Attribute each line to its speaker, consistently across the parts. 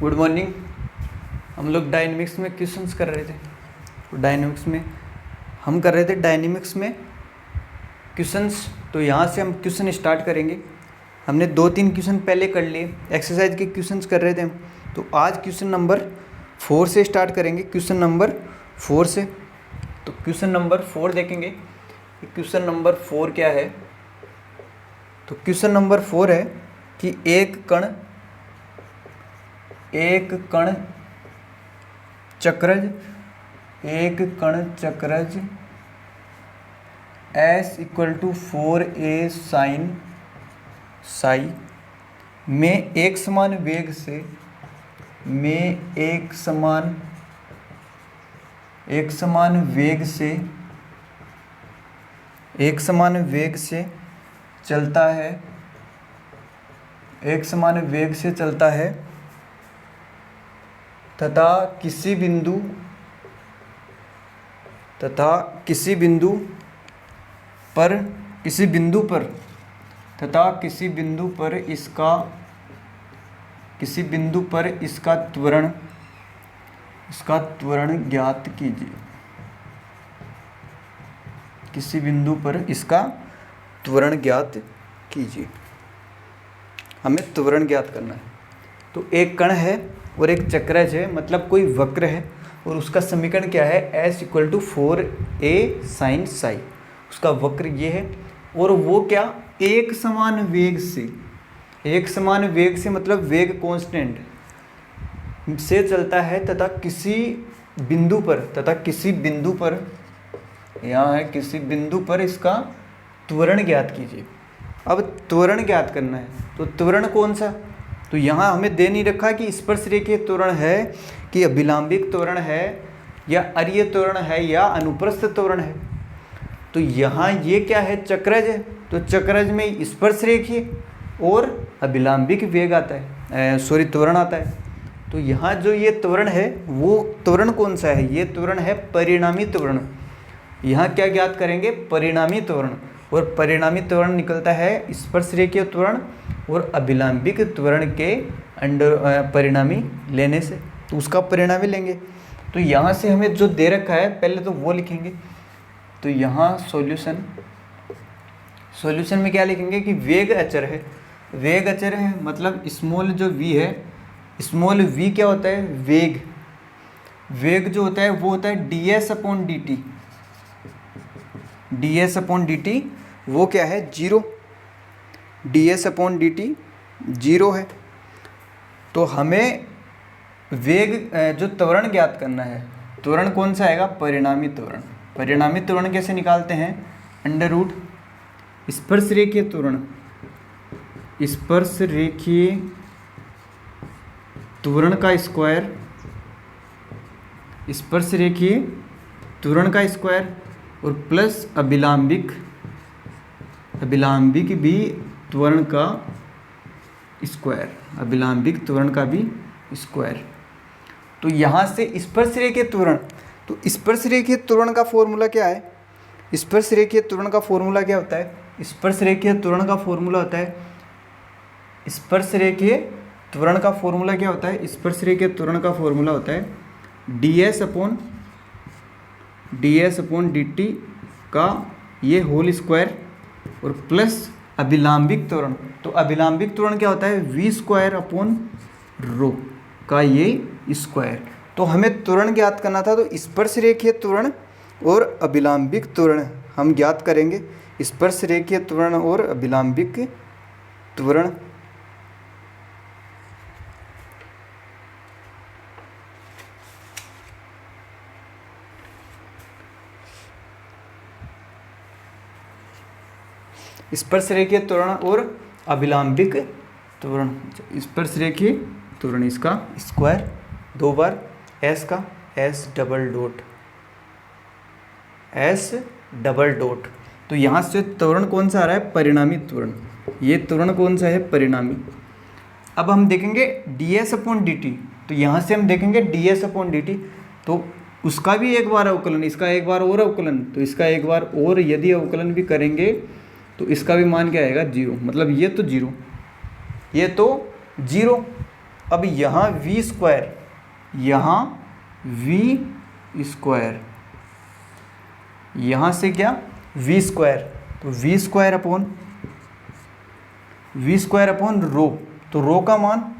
Speaker 1: Good morning. हम लोग dynamics में क्वेश्चंस कर रहे थे। तो डायनेमिक्स में हम कर रहे थे डायनेमिक्स में क्वेश्चंस। तो यहाँ से हम क्वेश्चन स्टार्ट करेंगे। हमने 2-3 क्वेश्चन पहले कर लिए, एक्सरसाइज के क्वेश्चंस कर रहे थे हम। तो आज क्वेश्चन नंबर 4 से स्टार्ट करेंगे, क्वेश्चन नंबर 4 से। तो क्वेश्चन नंबर 4 देखेंगे। क्वेश्चन नंबर 4 क्या है? तो क्वेश्चन नंबर 4 है कि एक कण चक्रज S = 4a sin साई में एक समान वेग से चलता है तथा किसी बिंदु पर इसका त्वरण ज्ञात कीजिए। किसी बिंदु पर इसका त्वरण ज्ञात कीजिए। हमें त्वरण ज्ञात करना है। तो एक कण है और एक चक्रज है, मतलब कोई वक्र है, और उसका समीकरण क्या है? S = 4a sin Sai. उसका वक्र ये है, और वो क्या? एक समान वेग से मतलब वेग कांस्टेंट से चलता है तथा किसी बिंदु पर इसका त्वरण ज्ञात कीजिए। अब त्वरण ज्ञात करना है, तो त्वरण कौन सा? तो यहाँ हमें दे नहीं रखा कि स्पर्शरेखीय त्वरण है कि अभिलंबिक त्वरण है या अरीय त्वरण है या अनुप्रस्थ त्वरण है। तो यहाँ ये क्या है? चक्रज है। तो चक्रज में स्पर्शरेखीय और अभिलंबिक वेग आता है, त्वरण आता है। तो यहाँ जो ये त्वरण है वो त्वरण कौन सा है? ये त्वरण है परिणामी त्वरण। यहाँ क्या ज्ञात करेंगे? परिणामी त्वरण। और परिणामी त्वरण निकलता है स्पर्शरेखीय त्वरण और अभिलंबिक त्वरण के परिणामी लेने से। तो उसका परिणामी लेंगे। तो यहाँ से हमें जो दे रखा है पहले तो वो लिखेंगे। तो यहाँ सॉल्यूशन में क्या लिखेंगे कि वेग अचर है। वेग अचर है मतलब स्मॉल जो v है, स्मॉल v क्या होता है? वेग जो होता है वो होता है ds/dt। वो क्या है? 0। ds/dt 0 है। तो हमें वेग जो त्वरण ज्ञात करना है, त्वरण कौन सा आएगा? परिणामी त्वरण। परिणामी त्वरण कैसे निकालते हैं? √ स्पर्शरेखीय त्वरण का स्क्वायर और प्लस अभिलंबिक भी त्वरण का स्क्वायर। तो यहाँ से स्पर्शरेखीय त्वरण, तो स्पर्शरेखीय त्वरण का फॉर्मूला क्या है? स्पर्शरेखीय त्वरण का फॉर्मूला क्या होता है? स्पर्शरेखीय त्वरण का फॉर्मूला होता है ds/dt का ये होल स्क्वायर और प्लस अभिलंबिक त्वरण। तो अभिलंबिक त्वरण क्या होता है? v²/ρ का ये स्क्वायर। तो हमें त्वरण ज्ञात करना था, तो स्पर्शरेखीय त्वरण और अभिलंबिक त्वरण हम ज्ञात करेंगे। स्पर्शरेखीय त्वरण और अभिलंबिक त्वरण। स्पर्शरेखीय त्वरण और अभिलंबिक त्वरण। स्पर्शरेखीय त्वरण इसका स्क्वायर 2 बार S का S डबल डॉट। तो यहाँ से त्वरण कौन सा आ रहा है? परिणामी त्वरण। ये त्वरण कौन सा है? परिणामी। अब हम देखेंगे ds/dt। तो यहाँ से हम देखेंगे ds/dt, तो उसका भी एक बार अवकलन, इसका एक बार और अवकलन, तो इसका एक बार और यदि अवकलन भी करेंगे तो इसका भी मान क्या आएगा? 0। मतलब ये तो 0। अब यहाँ वी स्क्वायर, यहाँ वी स्क्वायर, यहाँ से क्या वी स्क्वायर, तो वी स्क्वायर अपॉन रो। तो रो का मान,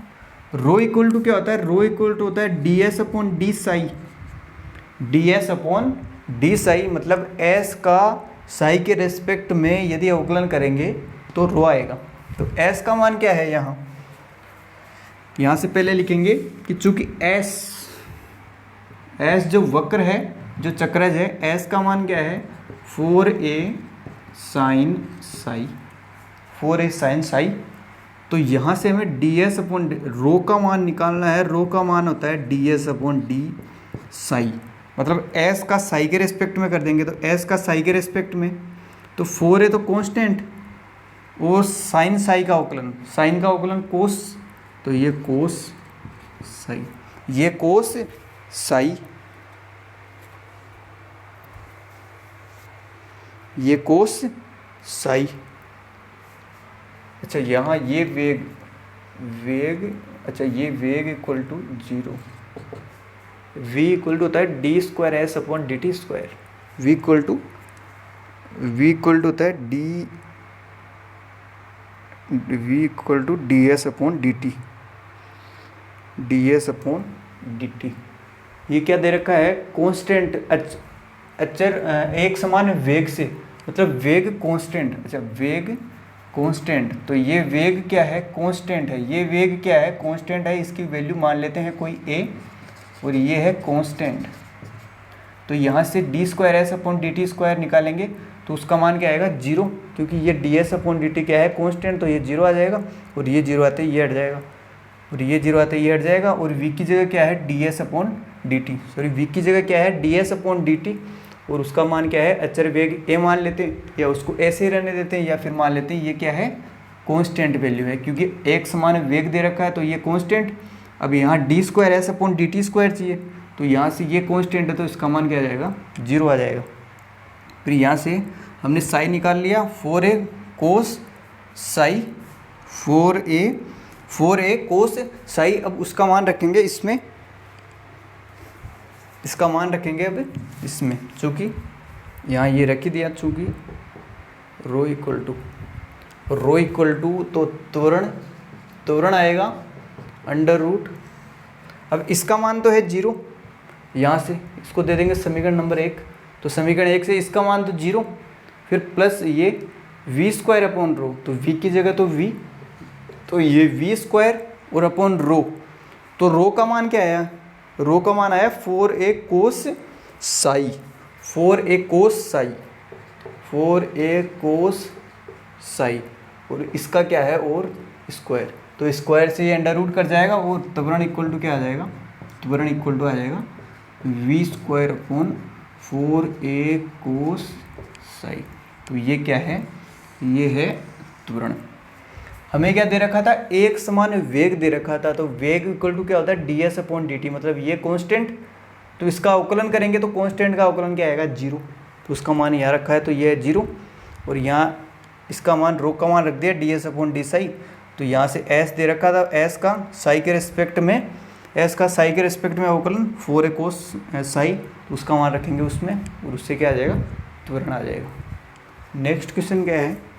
Speaker 1: रो इक्वल टू क्या होता है, रो इक्वल टू होता है D s upon d psi, d s upon d Sai, मतलब एस का साई के रेस्पेक्ट में यदि अवकलन करेंगे तो रो आएगा। तो एस का मान क्या है, यहाँ से पहले लिखेंगे कि चूंकि एस जो वक्र है, जो चक्रज है, एस का मान क्या है 4a sign Sai, 4a sign Sai. तो यहाँ से हमें डी एस अपॉन रो का मान निकालना है, रो का मान होता है D s upon d Sai, मतलब एस का साई के रेस्पेक्ट में कर देंगे, तो एस का साई के रेस्पेक्ट में, तो 4a तो कांस्टेंट और साइन साई का अवकलन, साइन का अवकलन कोस, तो ये कोस साई, ये कोस साई, ये कोस साई। अच्छा यहाँ ये वेग अच्छा ये वेग equal to 0, v equal to होता है d square s upon d t square, v equal to होता है v equal to d s upon d t, d s upon d t. ये क्या दे रखा है, कांस्टेंट अचर एक समान वेग से, मतलब वेग कांस्टेंट, अच्छा वेग कांस्टेंट, तो ये वेग क्या है कांस्टेंट है, ये वेग क्या है कांस्टेंट है, इसकी वैल्यू मान लेते हैं कोई a और ये है कांस्टेंट। तो यहाँ से D square s upon d t square निकालेंगे तो उसका मान क्या आएगा 0, क्योंकि ये d s upon d T क्या है कांस्टेंट, तो ये 0 आ जाएगा और ये 0 आते ही ये हट जाएगा और ये 0 आते ही ये हट जाएगा। और v की जगह क्या है D s upon d T, sorry v की जगह क्या है D s upon d T, और उसका मान क्या है अचर वेग a मान लेते हैं, या उसको ऐसे ही रहने देते हैं, या फिर मान लेते हैं ये क्या है कांस्टेंट वैल्यू है, क्योंकि एक समान वेग दे रखा है तो ये कांस्टेंट। अब यहाँ D square s upon d t square चाहिए, तो यहाँ से ये कांस्टेंट है तो इसका मान क्या आ जाएगा 0 आ जाएगा। फिर यहाँ से हमने साई निकाल लिया 4a कोस साई, 4a कोस साई। अब उसका मान रखेंगे इसमें, इसका मान रखेंगे अब इसमें, चूँकि यहाँ ये रख ही दिया, चूँकि रो इक्वल टू तो त्वरण आएगा अंडर रूट। अब इसका मान तो है 0, यहाँ से इसको दे देंगे समीकरण नंबर 1, तो समीकरण 1 से इसका मान तो 0, फिर प्लस ये वी स्क्वायर अपॉन रो, तो v की जगह तो v, तो ये वी स्क्वायर और अपॉन रो, तो रो का मान क्या आया, रो का मान आया 4a कोस साई, 4a कोस साई, और इसका क्या है और स्क्वायर, तो स्क्वायर से ये अंडर रूट कर जाएगा और त्वरण इक्वल टू क्या आ जाएगा, त्वरण इक्वल टू आ जाएगा वी स्क्वायर अपॉन 4a कोस साई। तो ये क्या है, ये है त्वरण। हमें क्या दे रखा था, एक समान वेग दे रखा था, तो वेग इक्वल टू क्या होता है D s upon d T, मतलब ये कांस्टेंट, तो इसका अवकलन करेंगे तो कांस्टेंट का अवकलन क्या आएगा 0, तो उसका मान यहाँ रखा है तो ये है 0, और यहाँ इसका मान रो का मान रख दिया D s upon d psi. तो यहाँ से एस दे रखा था, एस का साई के रेस्पेक्ट में, एस का साई के रेस्पेक्ट में अवकलन 4a कोस साई, उसका मान रखेंगे उसमें, और उससे क्या आ जाएगा त्वरण आ जाएगा। नेक्स्ट क्वेश्चन क्या है,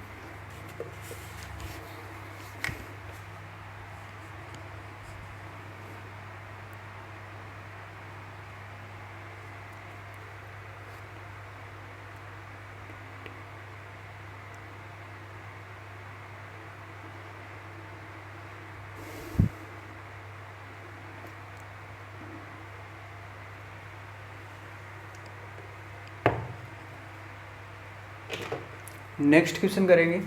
Speaker 1: नेक्स्ट क्वेश्चन करेंगे।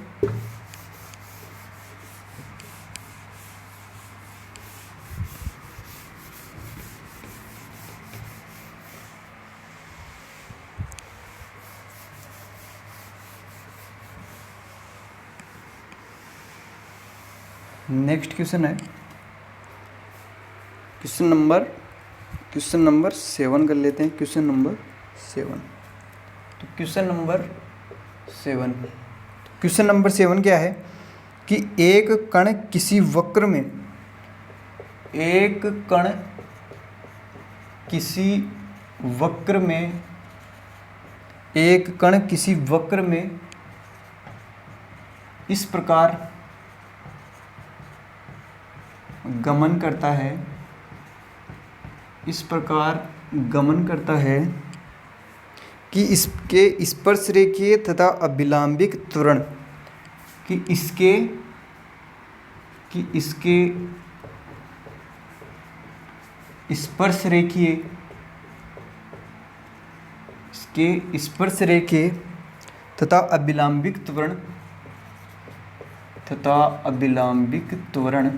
Speaker 1: नेक्स्ट क्वेश्चन है क्वेश्चन नंबर 7 कर लेते हैं, क्वेश्चन नंबर 7। तो क्वेश्चन नंबर 7 क्या है कि एक कण किसी वक्र में एक कण किसी वक्र में, एक कण किसी वक्र में इस प्रकार गमन करता है, इस प्रकार गमन करता है कि इसके स्पर्शरेखीय तथा अभिलंबिक त्वरण कि इसके स्पर्शरेखीय, इसके स्पर्शरेखीय तथा अभिलंबिक त्वरण तथा अभिलंबिक त्वरण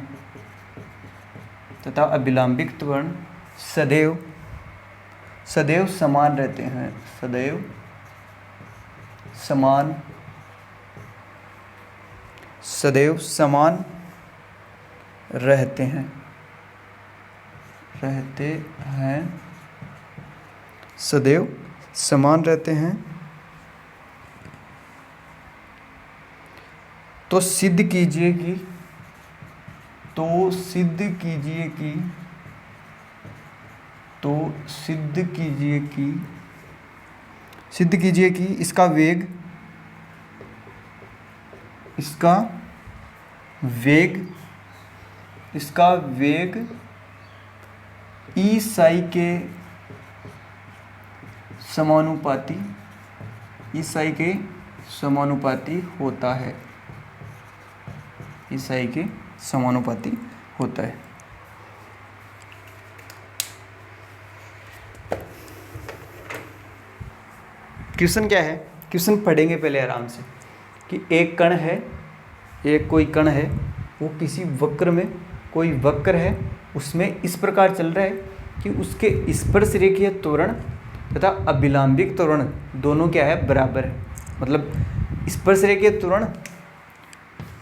Speaker 1: सदैव समान रहते हैं, सदैव समान रहते हैं, सदैव समान रहते हैं। तो सिद्ध कीजिए कि इसका वेग ई साई के समानुपाती होता है, ईसाई के समानुपाती होता है। क्वेश्चन क्या है, क्वेश्चन पढ़ेंगे पहले आराम से कि एक कण है, एक कोई कण है, वो किसी वक्र में, कोई वक्र है उसमें इस प्रकार चल रहा है कि उसके स्पर्शरेखीय त्वरण तथा अभिलंबिक त्वरण दोनों क्या है, बराबर है। मतलब स्पर्शरेखीय त्वरण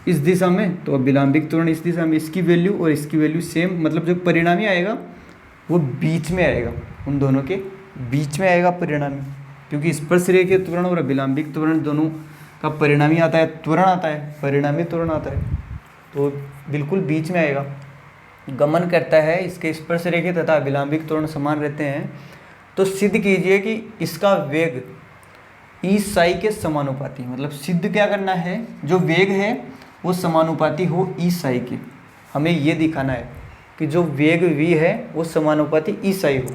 Speaker 1: इस दिशा में तो अभिलंबिक त्वरण इस दिशा में, इसकी वैल्यू और इसकी वैल्यू सेम, मतलब जो परिणामी आएगा वो बीच में आएगा, उन दोनों के बीच में आएगा परिणामी, क्योंकि स्पर्शरेखीय त्वरण और अभिलंबिक त्वरण दोनों का परिणामी आता है, त्वरण आता है, परिणामी त्वरण आता है, तो बिल्कुल बीच में आएगा। गमन करता है, इसके स्पर्शरेखीय तथा अभिलंबिक त्वरण समान रहते हैं। तो सिद्ध कीजिए कि इसका वेग ई साई के समानुपाती, मतलब सिद्ध क्या करना है, जो वेग है वो समानुपाती हो ई साई के। हमें ये दिखाना है कि जो वेग v है वो समानुपाती ई साई हो।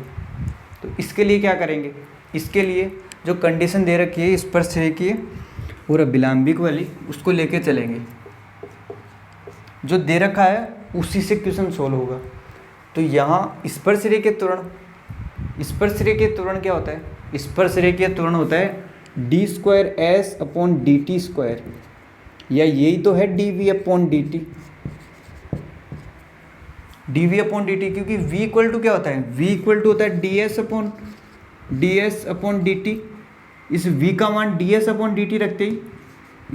Speaker 1: तो इसके लिए क्या करेंगे, इसके लिए जो कंडीशन दे रखी है स्पर्शरेखीय और अभिलंबिक वाली, उसको लेके चलेंगे। जो दे रखा है उसी से क्वेश्चन सोल्व होगा। तो यहाँ स्पर्शरेखीय त्वरण क्या होता है, स्पर्शरेखीय त्वरण होता है d²s/dt², या यही तो है dv/dt, क्योंकि v इक्वल टू क्या होता है, v इक्वल टू होता है ds/dt। इस v का मान ds/dt रखते ही,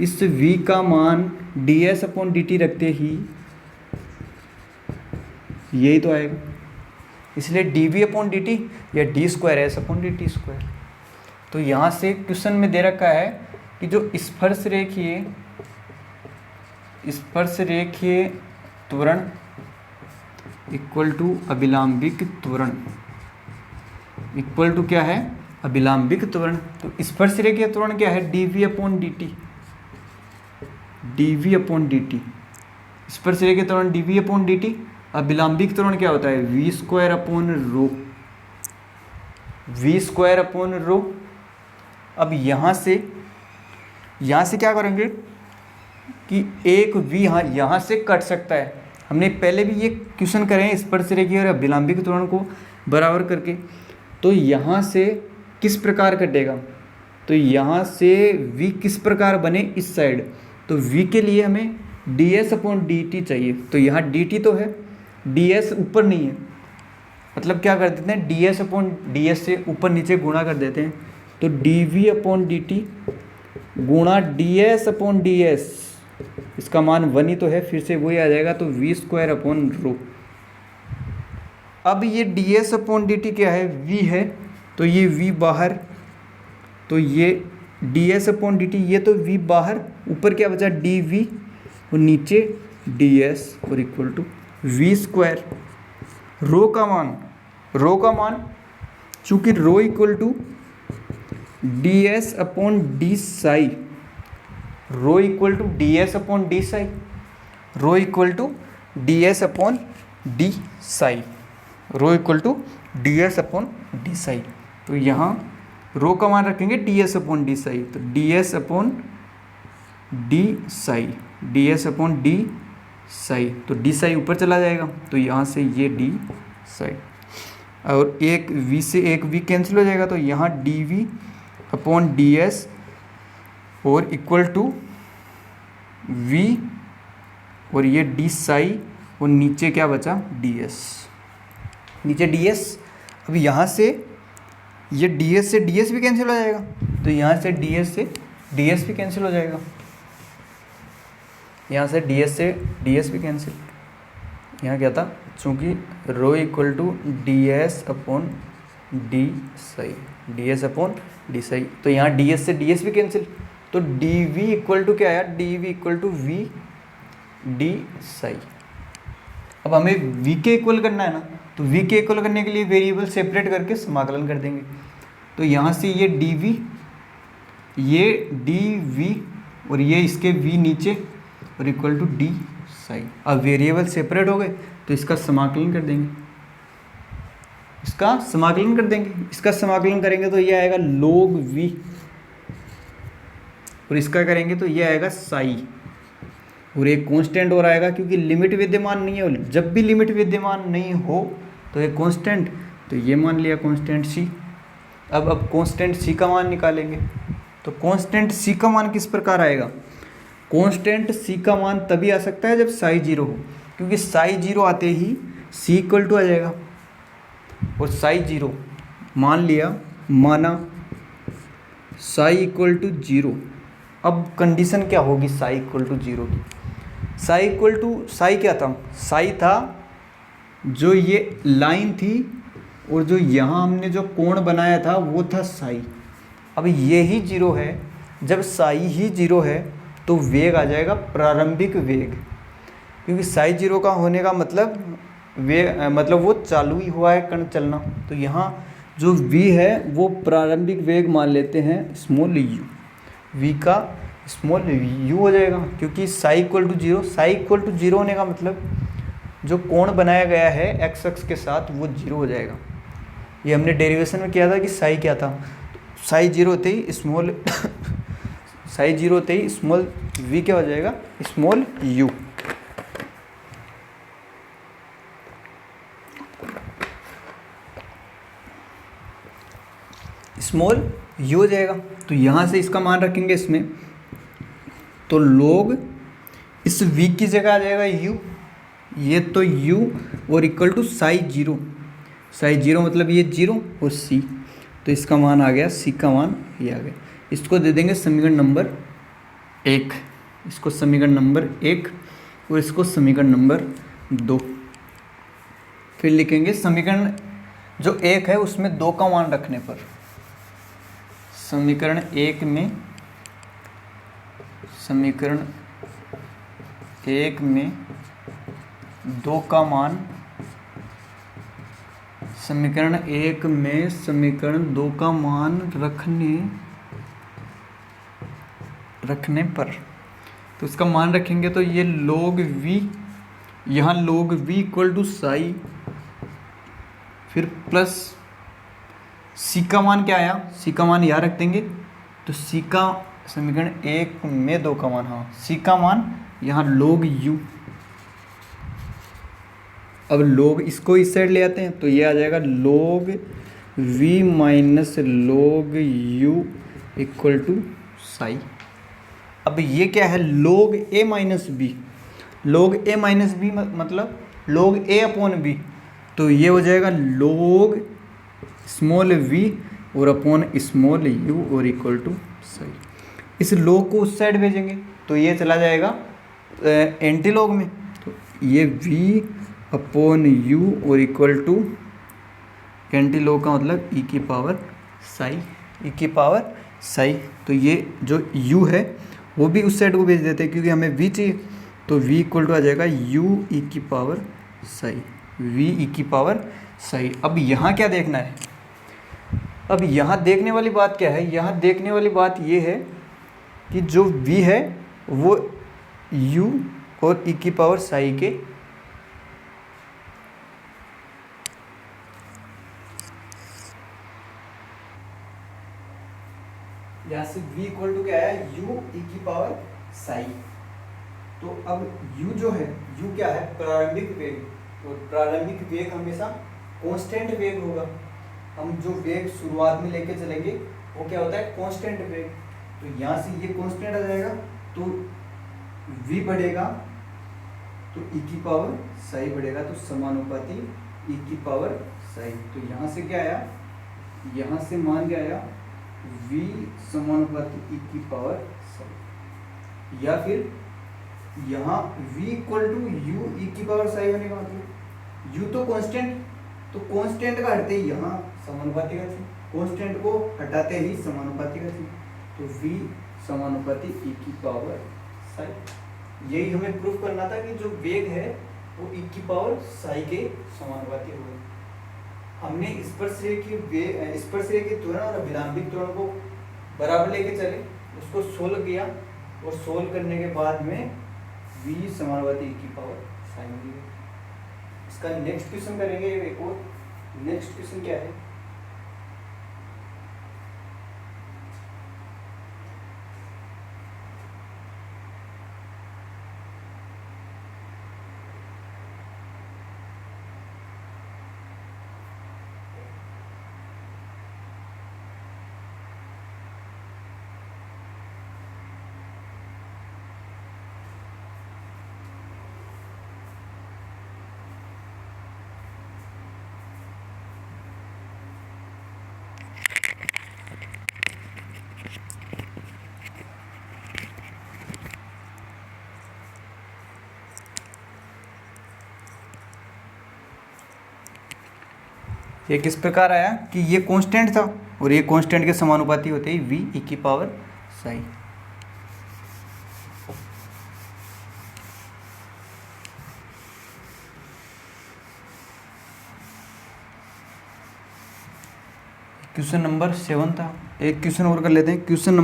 Speaker 1: इस v का मान ds/dt रखते ही यही तो आएगा, इसलिए dv/dt या d²s/dt²। तो यहाँ से क्वेश्चन में दे रखा है कि जो स्पर्शरेखीय त्वरण इक्वल टू अभिलंबिक त्वरण इक्वल टू क्या है, अभिलंबिक त्वरण। तो स्पर्शरेखीय त्वरण क्या है, dv/dt, स्पर्शरेखीय त्वरण dv/dt। अभिलंबिक त्वरण क्या होता है, v²/ρ। अब यहाँ से क्या करेंगे कि एक v यहाँ से कट सकता है। हमने पहले भी ये क्वेश्चन करे हैं स्पर्शरेखीय और अभिलंबिक त्वरण को बराबर करके। तो यहाँ से किस प्रकार कटेगा, तो यहाँ से v किस प्रकार बने इस साइड, तो v के लिए हमें ds/dt चाहिए। तो यहाँ dt तो है, ds ऊपर नहीं है, मतलब क्या कर देते हैं, ds से ऊपर नीचे गुणा कर देते हैं। तो dv/dt गुणा ds/ds, इसका मान 1 ही तो है, फिर से वही आ जाएगा, तो v²/ρ। अब ये ds/dt क्या है, v है, तो ये v बाहर, तो ये ds/dt, ये तो v बाहर, ऊपर क्या बचा dv और नीचे ds और इक्वल टू v²। रो का मान चूंकि rho equal to d s upon d psi, rho equal to d s upon d psi, rho equal to d s upon d psi, rho equal to d s upon d psi. तो यहाँ rho का मान रखेंगे d s upon d psi, तो d s upon d psi, d s upon d psi, तो d Sai ऊपर चला जाएगा, तो यहाँ से ये डी साई और एक v से एक v कैंसिल हो जाएगा, तो यहाँ d v upon d s और इक्वल टू v और ये डी साई और नीचे क्या बचा डी एस, नीचे डी एस। अब यहाँ से ये डी एस से डी एस भी कैंसिल हो जाएगा, तो यहाँ से डी एस से डी एस भी कैंसिल हो जाएगा, यहाँ से डी एस से डी एस भी कैंसिल। यहाँ क्या था, चूँकि rho equal to d s upon d psi, d s upon d psi, तो यहाँ डी एस से डी एस भी कैंसिल, तो डी वी इक्वल टू क्या आया, d v equal to v d psi. अब हमें वी के इक्वल करना है ना, तो वी के इक्वल करने के लिए वेरिएबल सेपरेट करके समाकलन कर देंगे, तो यहाँ से ये डी वी, ये डी वी और ये इसके वी नीचे और इक्वल टू डी साई। अब वेरिएबल सेपरेट हो गए तो इसका समाकलन कर देंगे, इसका समाकलन कर देंगे, इसका समाकलन करेंगे तो ये आएगा log v और इसका करेंगे तो ये आएगा साई और एक कांस्टेंट और आएगा, क्योंकि लिमिट विद्यमान नहीं है, जब भी लिमिट विद्यमान नहीं हो तो एक कांस्टेंट, तो ये मान लिया कांस्टेंट c। अब कांस्टेंट c का मान निकालेंगे, तो कांस्टेंट c का मान किस प्रकार आएगा, कांस्टेंट c का मान तभी आ सकता है जब साई जीरो हो, क्योंकि साई जीरो आते ही c इक्वल टू आ जाएगा, और साई जीरो मान लिया, माना साई इक्वल टू जीरो। अब कंडीशन क्या होगी साई इक्वल टू जीरो की, साई इक्वल टू, साई क्या था, साई था जो ये लाइन थी और जो यहाँ हमने जो कोण बनाया था वो था साई। अब ये ही जीरो है, जब साई ही जीरो है तो वेग आ जाएगा प्रारंभिक वेग, क्योंकि साई जीरो का होने का मतलब वेग मतलब वो चालू ही हुआ है कण चलना, तो यहाँ जो v है वो प्रारंभिक वेग मान लेते हैं स्मॉल u, v का स्मॉल u हो जाएगा, क्योंकि psi equal to zero, psi equal to zero होने का मतलब जो कोण बनाया गया है x अक्ष के साथ वो जीरो हो जाएगा। ये हमने डेरिवेशन में किया था कि साई क्या था, साई जीरो होते ही स्मॉल साई जीरो होते ही स्मॉल v क्या हो जाएगा, स्मॉल u। स्मॉल u हो जाएगा, तो यहाँ से इसका मान रखेंगे इसमें, तो log इस v की जगह आ जाएगा u, ये तो u और equal to psi zero, psi zero मतलब ये जीरो और c, तो इसका मान आ गया, c का मान ये आ गया। इसको दे देंगे समीकरण नंबर 1, इसको समीकरण नंबर 1 और इसको समीकरण नंबर 2। फिर लिखेंगे समीकरण जो 1 है उसमें 2 का मान रखने पर, समीकरण 1 में, समीकरण 1 में 2 का मान, समीकरण 1 में समीकरण 2 का मान रखने पर, तो इसका मान रखेंगे तो ये log v, यहाँ log v equal to psi, फिर प्लस c का मान क्या आया, c का मान यहाँ रख देंगे, तो c का समीकरण 1 में 2 का मान, हाँ c का मान यहाँ log u। अब log इसको इस साइड ले आते हैं तो ये आ जाएगा log v minus log u equal to psi. अब ये क्या है, log a minus b, log a minus b मतलब log a अपॉन बी, तो ये हो जाएगा log स्मॉल v और अपॉन स्मॉल u और इक्वल टू साई। इस log को उस साइड भेजेंगे तो ये चला जाएगा एंटी लॉग में, तो ये v अपॉन u और इक्वल टू एंटी लॉग का मतलब e की पावर साई, e की पावर साई। तो ये जो u है वो भी उस साइड को भेज देते हैं क्योंकि हमें v चाहिए, तो v इक्वल टू आ जाएगा u e की पावर साई, v e की पावर सही। अब यहाँ क्या देखना है, अब यहाँ देखने वाली बात क्या है, यहाँ देखने वाली बात ये है कि जो v है वो u और e की पावर साई के यहाँ से v इक्वल टू क्या है, u e की पावर साई। तो अब u जो है, u क्या है, प्रारंभिक वेग, तो प्रारंभिक वेग हमेशा कांस्टेंट वेग होगा। हम जो वेग शुरुआत में लेके चलेंगे वो क्या होता है, कांस्टेंट वेग। तो यहाँ से ये कांस्टेंट आ जाएगा, तो v बढ़ेगा तो e की पावर साई बढ़ेगा, तो समानुपाती e की पावर साई। तो यहाँ से क्या आया, यहाँ से मान क्या आया, v समानुपाती e की पावर साई। या फिर यहाँ v equal to u e की पावर साई होने का मतलब u तो कांस्टेंट, तो कांस्टेंट का हटते ही यहाँ समानुपाती का थी, कांस्टेंट को हटाते ही समानुपाती का थी, तो v समानुपाती e की पावर साई। यही हमें प्रूफ करना था कि जो वेग है वो e की पावर साई के समानुपाती होगा। हमने स्पर्शरेखीय त्वरण और अभिलंबित त्वरण को बराबर लेके चले, उसको सोल्व किया और सोल्व करने के बाद में v समानुपाती e की पावर साइन दी। इसका नेक्स्ट क्वेश्चन करेंगे एक और। नेक्स्ट क्वेश्चन क्या है, ये किस प्रकार आया कि ये कांस्टेंट था और ये कांस्टेंट के समानुपाती होते ही v e की पावर साई। क्वेश्चन नंबर 7 था। एक क्वेश्चन और कर लेते हैं, क्वेश्चन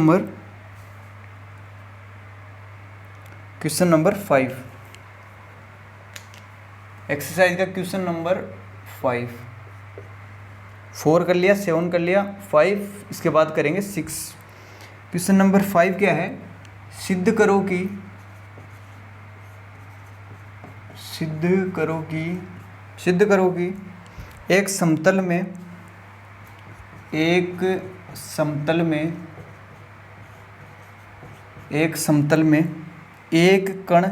Speaker 1: नंबर 5, एक्सरसाइज का क्वेश्चन नंबर 5। 4 कर लिया, 7 कर लिया, 5 इसके बाद करेंगे 6। क्वेश्चन नंबर 5 क्या है, सिद्ध करो कि एक समतल में एक कण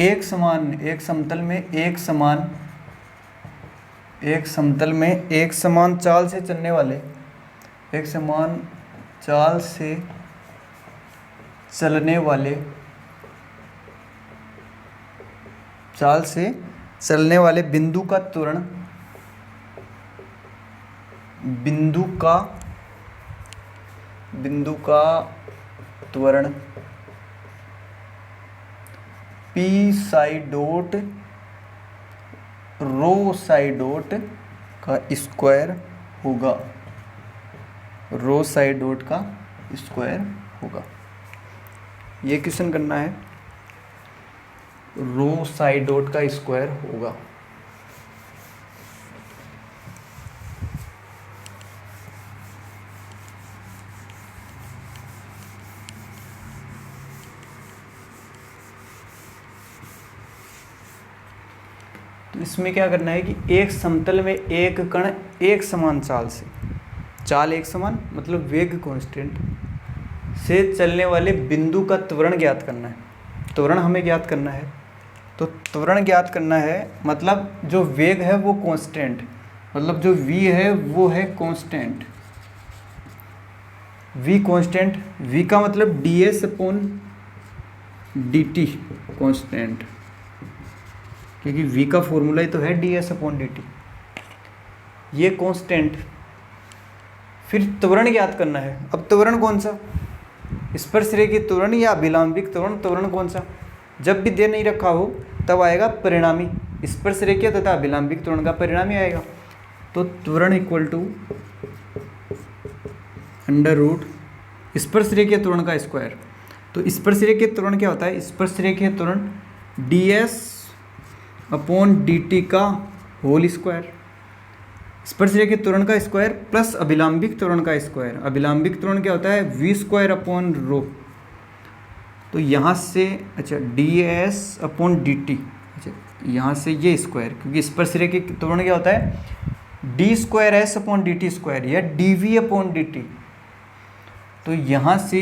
Speaker 1: एक समान चाल से चलने वाले बिंदु का त्वरण p psi dot rho psi dot का स्क्वायर होगा, ये क्वेश्चन करना है, रो साई डॉट का स्क्वायर होगा। तो इसमें क्या करना है कि एक समतल में एक कण एक समान चाल एक समान मतलब वेग कांस्टेंट से चलने वाले बिंदु का त्वरण ज्ञात करना है। त्वरण हमें ज्ञात करना है, तो त्वरण ज्ञात करना है मतलब जो वेग है वो कांस्टेंट, मतलब जो v है वो है कांस्टेंट, v का मतलब ds/dt कांस्टेंट, क्योंकि v का फॉर्मूला ही तो है ds/dt, ये कांस्टेंट। फिर त्वरण ज्ञात करना है। अब त्वरण कौन सा, स्पर्शरेखीय त्वरण या अभिलंबिक त्वरण कौन सा, जब भी दे नहीं रखा हो तब आएगा परिणामी स्पर्श रेखीय तथा अभिलंबिक त्वरण का परिणाम ही आएगा। तो त्वरण इक्वल टू अंडर रूट स्पर्श रेखीय त्वरण का स्क्वायर। तो स्पर्श रेखीय त्वरण क्या होता है? स्पर्श रेखीय त्वरण ds अपॉन dt का होल स्क्वायर, स्पर्श रेखीय त्वरण का स्क्वायर प्लस अभिलंबिक त्वरण का स्क्वायर। अभिलंबिक त्वरण क्या होता है? v स्क्वायर अपॉन रो। तो यहाँ से अच्छा ds अपॉन dt, अच्छा यहाँ से ये स्क्वायर, क्योंकि स्पर्श रेखीय त्वरण क्या होता है? d square s upon dt square या dv अपॉन dt। तो यहाँ से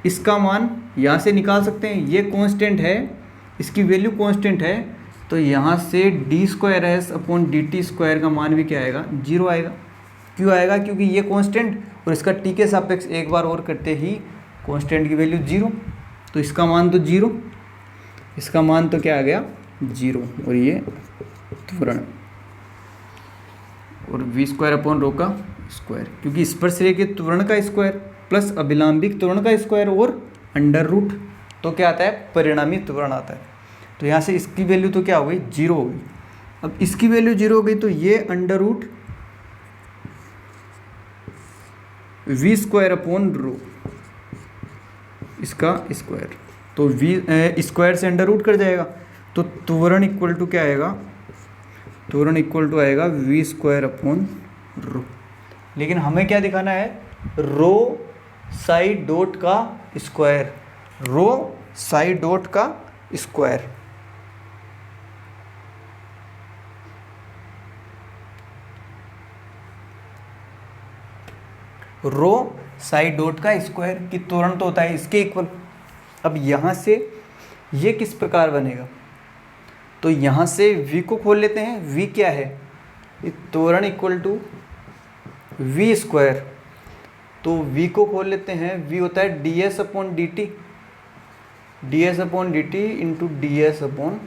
Speaker 1: इसका मान यहाँ से निकाल सकते हैं, ये कांस्टेंट है, इसकी वैल्यू कांस्टेंट है। तो यहाँ से D square s upon d t square का मान भी क्या आएगा? 0 आएगा। क्यों आएगा? क्योंकि ये कांस्टेंट और इसका टी के सापेक्ष एक बार और करते ही कांस्टेंट की वैल्यू 0, तो इसका मान तो 0, इसका मान तो क्या आ गया? 0। और ये त्वरण और वी स्क्वायर अपॉन रो का स्क्वायर, क्योंकि स्पर्श रेखीय त्वरण का स्क्वायर प्लस अभिलंबिक त्वरण का स्क्वायर और अंडर रूट, तो क्या आता है? परिणामी त्वरण आता है। तो यहाँ से इसकी वैल्यू तो क्या हो गई? 0 हो गई। अब इसकी वैल्यू 0 हो गई तो ये under root v square upon rho, इसका स्क्वायर, तो वी स्क्वायर से अंडर रूट कर जाएगा। तो त्वरण इक्वल टू क्या आएगा? त्वरण इक्वल टू आएगा वी स्क्वायर अपॉन रो। लेकिन हमें क्या दिखाना है? रो साइड डॉट का स्क्वायर, रो साइड डॉट का स्क्वायर। रो साइड डॉट का स्क्वायर की त्वरण तो होता है इसके इक्वल। अब यहाँ से ये किस प्रकार बनेगा? तो यहाँ से v को खोल लेते हैं। v क्या है? त्वरण इक्वल टू वी स्क्वायर। तो v को खोल लेते हैं। v होता है ds upon d T, ds upon d T into ds upon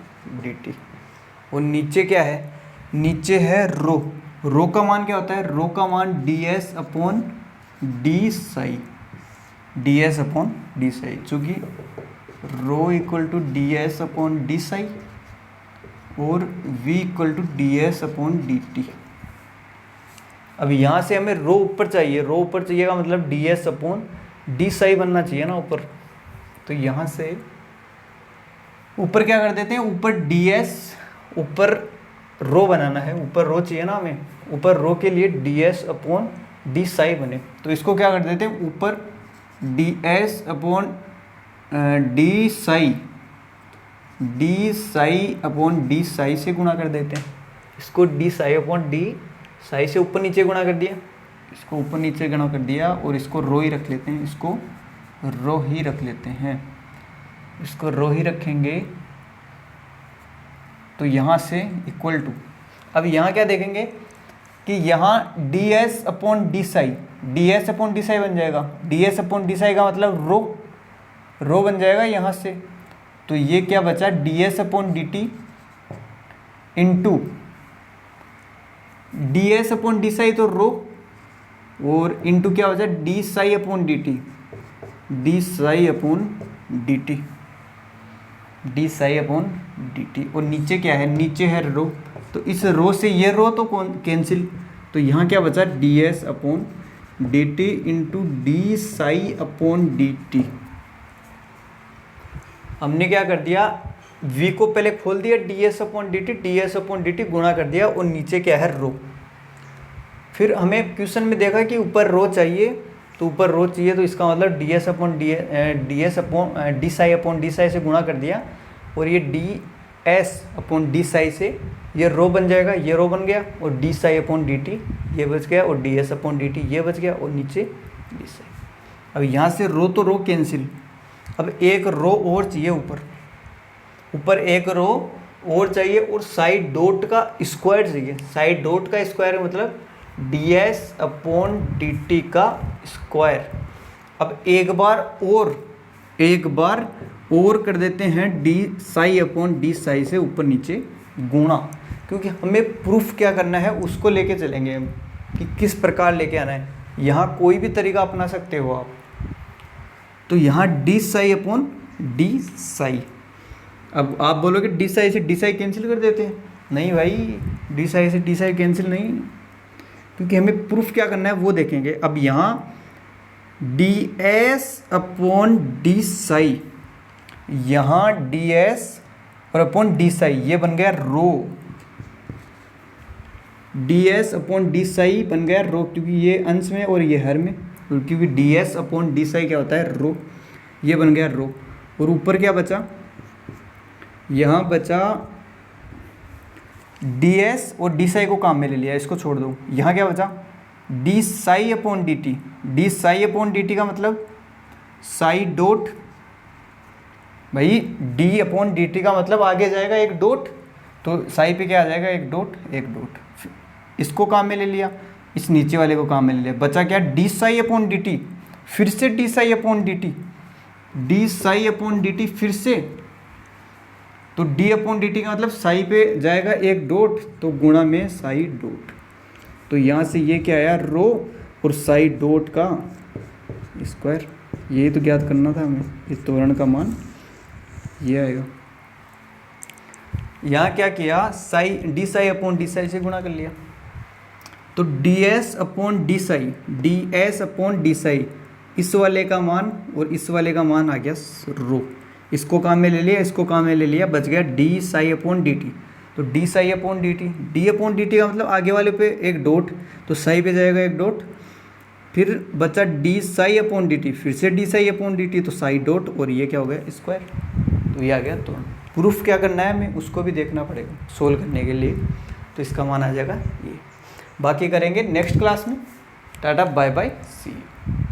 Speaker 1: d T. और नीचे क्या है? नीचे है रो। रो का मान क्या होता है? रो का मान ds upon d psi, ds upon d psi, चूँकि rho equal to ds upon d psi और v equal to ds upon d t. अब यहाँ से हमें रो ऊपर चाहिए, रो ऊपर चाहिएगा मतलब ds अपॉन डी साई बनना चाहिए ना ऊपर। तो यहाँ से ऊपर क्या कर देते हैं? ऊपर ds, ऊपर रो बनाना है, ऊपर रो चाहिए ना हमें, ऊपर रो के लिए ds अपॉन डी साई बने। तो इसको क्या कर देते हैं? ऊपर ds upon d psi, D psi upon d Sai से गुणा कर देते हैं। इसको D psi upon d Sai से ऊपर नीचे गुणा कर दिया, इसको ऊपर नीचे गुणा कर दिया और इसको रो ही रख लेते हैं, इसको रो ही रख लेते हैं, इसको रो ही रखेंगे। तो यहाँ से इक्वल टू, अब यहाँ क्या देखेंगे कि यहाँ ds upon d psi, ds upon d psi बन जाएगा। ds अपॉन डी साई का मतलब रो बन जाएगा यहाँ से। तो ये क्या बचा? ds upon d T into ds upon d psi तो रो, और इंटू क्या बचा? D psi upon d t, D psi upon d t, D psi upon d T. और नीचे क्या है? नीचे है रो। तो इस रो से ये रो तो कैंसिल, तो यहाँ क्या बचा? ds upon d T into D psi upon d T. हमने क्या कर दिया? v को पहले खोल दिया, ds upon d T, ds upon d T गुणा कर दिया और नीचे क्या है? रो। फिर हमें क्वेश्चन में देखा कि ऊपर रो चाहिए, तो ऊपर रो चाहिए तो इसका मतलब ds upon d psi upon d Sai से गुणा कर दिया और ये ds अपॉन डी साई से ये रो बन जाएगा, ये रो बन गया और D psi upon d t ये बच गया और ds अपॉन डी टी ये बच गया और नीचे डी साई। अब यहाँ से रो तो रो कैंसिल, अब एक रो और चाहिए, ऊपर एक रो और चाहिए और साइड डॉट का स्क्वायर चाहिए। साइड डॉट का स्क्वायर मतलब ds अपॉन डी टी का स्क्वायर। अब एक बार और कर देते हैं D psi upon d Sai से ऊपर नीचे गुणा, क्योंकि हमें प्रूफ क्या करना है उसको लेके चलेंगे हम कि किस प्रकार लेके आना है। यहाँ कोई भी तरीका अपना सकते हो आप। तो यहाँ D psi upon d psi, अब आप बोलोगे डी साई से डी साई कैंसिल कर देते हैं, नहीं भाई, डी साई से डी साई कैंसिल नहीं, क्योंकि हमें प्रूफ क्या करना है वो देखेंगे। अब यहाँ d s upon d psi, यहाँ डी एस और अपॉन डी साई, ये बन गया rho. D s upon d psi बन गया रो, क्योंकि ये अंश में और ये हर में, क्योंकि D s upon d Sai क्या होता है रो, ये बन गया रो। और ऊपर क्या बचा, यहाँ बचा डी एस और डी साई को काम में ले लिया, इसको छोड़ दो। यहाँ क्या बचा, D psi upon d t. D psi upon d t का मतलब साई डॉट, भाई डी अपॉन डी टी का मतलब आगे जाएगा एक डॉट, तो साई पे क्या आ जाएगा एक डॉट, एक डॉट। इसको काम में ले लिया, इस नीचे वाले को काम में ले लिया, बचा क्या D psi upon d T, फिर से D psi upon d t, D psi upon d T फिर से, तो डी अपॉन डी टी का मतलब साई पे जाएगा एक डॉट, तो गुणा में साई डॉट। तो यहाँ से ये क्या आया रो और साई डॉट का स्क्वायर, यही तो ज्ञात करना था हमें, इस त्वरण का मान ये आएगा। यहाँ क्या किया, Sai D psi upon d Sai से गुणा कर लिया, तो d s upon d psi, d s upon d Sai, इस वाले का मान और इस वाले का मान आ गया रो। इसको काम में ले लिया, इसको काम में ले लिया, बच गया d psi upon d t. तो d psi upon d t, d upon d t का मतलब आगे वाले पे एक डॉट, तो साई पे जाएगा एक डॉट, फिर बचा D psi upon d T, फिर से D psi upon d t, तो साई डॉट, और ये क्या हो गया स्क्वायर। तो ये आ गया। तो प्रूफ क्या करना है हमें, उसको भी देखना पड़ेगा सोल्व करने के लिए, तो इसका मान आ जाएगा ये। बाकी करेंगे नेक्स्ट क्लास में। Tata bye bye, see you.